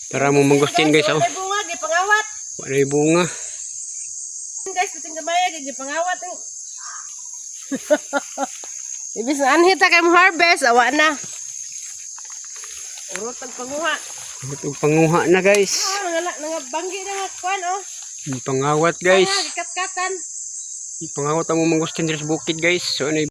Tara mo mangustin guys. Oh. Wala bunga, gipangawat. Wala bunga. Guys, puting gamay, gipangawat. Ibis na anhit kay mo harvest, awa na. Urot ang panguha. Ito panguha na guys. Nangabanggi na nga kuan oh. Pangawat guys. Kat-katan. Pangawat ang mangustin sa bukid guys. So ano